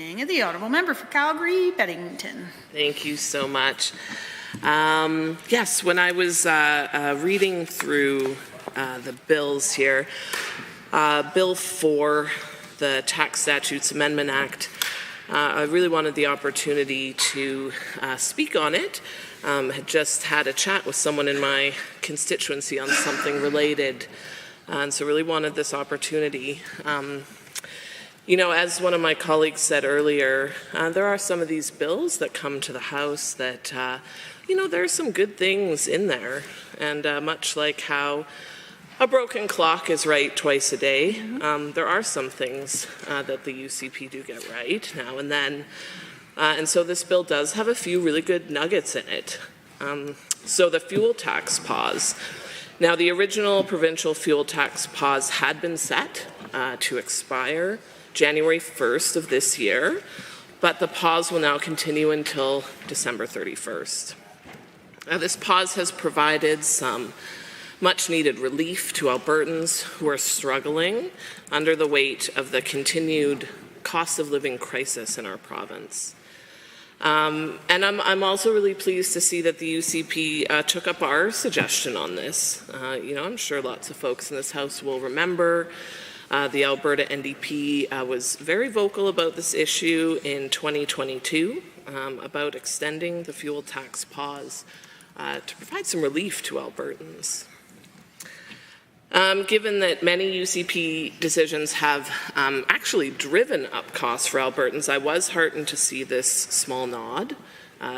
The Honourable Member for Calgary, Edmonton. Thank you so much. Yes, when I was reading through the bills here, Bill 4, the Tax Statutes Amendment Act, I really wanted the opportunity to speak on it. Had just had a chat with someone in my constituency on something related, and so really wanted this opportunity. You know, as one of my colleagues said earlier, there are some of these bills that come to the House that, you know, there are some good things in there. And much like how a broken clock is right twice a day, there are some things that the UCP do get right now and then. And so this bill does have a few really good nuggets in it. So the fuel tax pause. Now, the original provincial fuel tax pause had been set to expire January 1st of this year, but the pause will now continue until December 31st. Now, this pause has provided some much-needed relief to Albertans who are struggling under the weight of the continued cost of living crisis in our province. And I'm also really pleased to see that the UCP took up our suggestion on this. You know, I'm sure lots of folks in this House will remember the Alberta NDP was very vocal about this issue in 2022, about extending the fuel tax pause to provide some relief to Albertans. Given that many UCP decisions have actually driven up costs for Albertans, I was heartened to see this small nod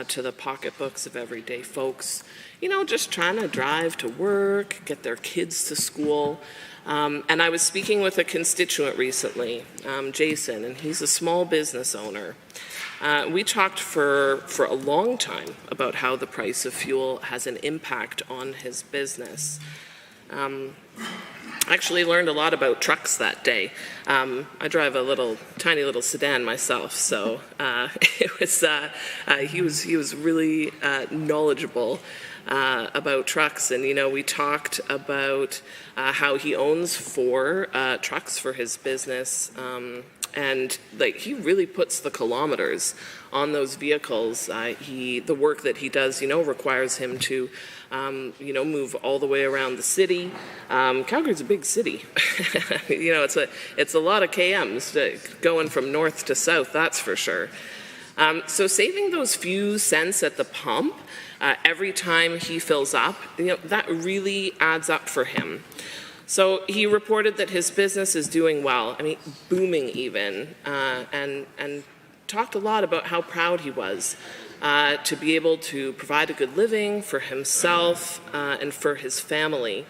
to the pocketbooks of everyday folks, you know, just trying to drive to work, get their kids to school. And I was speaking with a constituent recently, Jason, and he's a small business owner. We talked for a long time about how the price of fuel has an impact on his business. I actually learned a lot about trucks that day. I drive a tiny little sedan myself, so he was really knowledgeable about trucks. And you know, we talked about how he owns 4 trucks for his business, and like he really puts the kilometers on those vehicles. The work that he does, you know, requires him to you know, move all the way around the city. Calgary's a big city. You know, it's a lot of KMs going from north to south, that's for sure. So saving those few cents at the pump every time he fills up, you know, that really adds up for him. So he reported that his business is doing well, I mean, booming even, and talked a lot about how proud he was to be able to provide a good living for himself and for his family.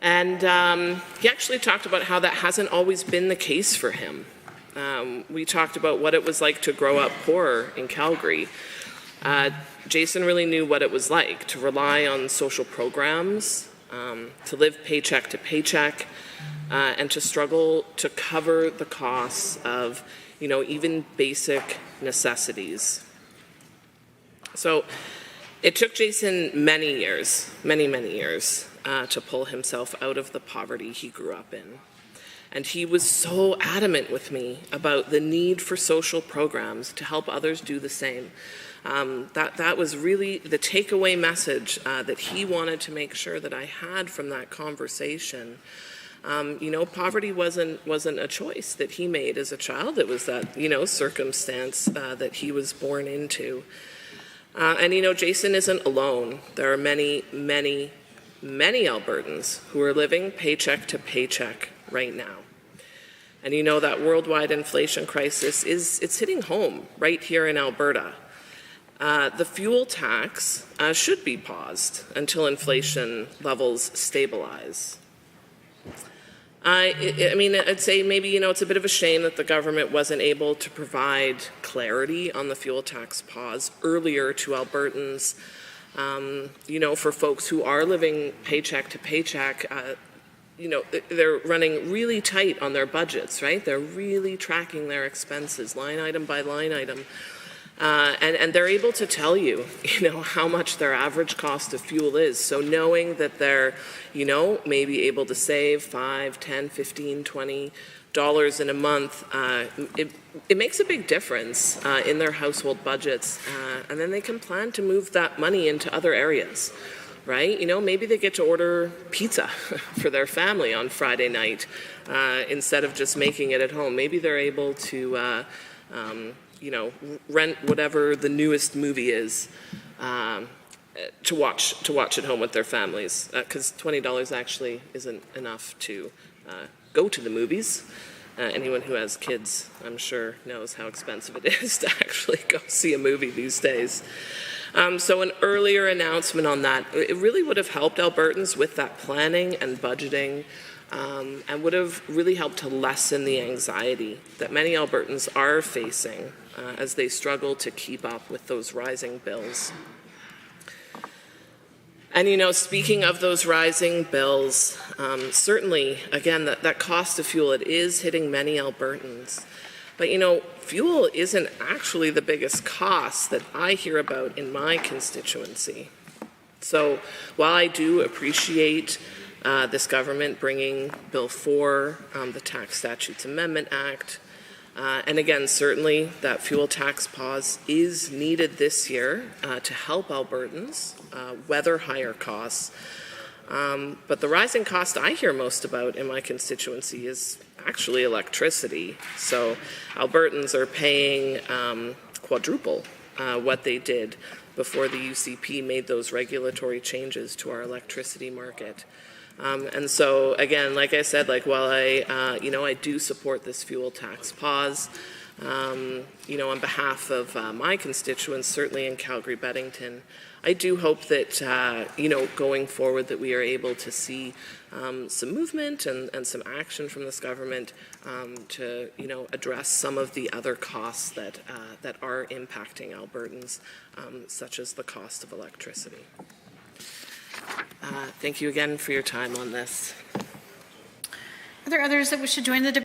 And he actually talked about how that hasn't always been the case for him. We talked about what it was like to grow up poor in Calgary. Jason really knew what it was like to rely on social programs, to live paycheck to paycheck, and to struggle to cover the costs of, you know, even basic necessities. So it took Jason many years, many years, to pull himself out of the poverty he grew up in. And he was so adamant with me about the need for social programs to help others do the same. That was really the takeaway message that he wanted to make sure that I had from that conversation. You know, poverty wasn't a choice that he made as a child. It was that, you know, circumstance that he was born into. And, you know, Jason isn't alone. There are many Albertans who are living paycheck to paycheck right now. And you know that worldwide inflation crisis it's hitting home right here in Alberta. The fuel tax should be paused until inflation levels stabilize. I mean, I'd say maybe, you know, it's a bit of a shame that the government wasn't able to provide clarity on the fuel tax pause earlier to Albertans. You know, for folks who are living paycheck to paycheck, you know, they're running really tight on their budgets, right? They're really tracking their expenses line item by line item. And they're able to tell you, you know, how much their average cost of fuel is. So knowing that they're, you know, maybe able to save 5, 10, 15, 20, dollars in a month, it makes a big difference in their household budgets, and then they can plan to move that money into other areas, right? You know, maybe they get to order pizza for their family on Friday night instead of just making it at home. Maybe they're able to, you know, rent whatever the newest movie is to watch at home with their families, because $20 actually isn't enough to go to the movies. Anyone who has kids, I'm sure, knows how expensive it is to actually go see a movie these days. So an earlier announcement on that, it really would have helped Albertans with that planning and budgeting, and would have really helped to lessen the anxiety that many Albertans are facing as they struggle to keep up with those rising bills. And, you know, speaking of those rising bills, certainly, again, that cost of fuel, it is hitting many Albertans. But, you know, fuel isn't actually the biggest cost that I hear about in my constituency. So while I do appreciate this government bringing Bill 4, the Tax Statutes Amendment Act, and again, certainly that fuel tax pause is needed this year to help Albertans weather higher costs. But the rising cost I hear most about in my constituency is actually electricity. So Albertans are paying quadruple what they did before the UCP made those regulatory changes to our electricity market. And so, again, like I said, like while I do support this fuel tax pause, you know, on behalf of my constituents, certainly in Calgary-Beddington, I do hope that, you know, going forward that we are able to see some movement and some action from this government to, you know, address some of the other costs that are impacting Albertans, such as the cost of electricity. Thank you again for your time on this. Are there others that wish to join the debate?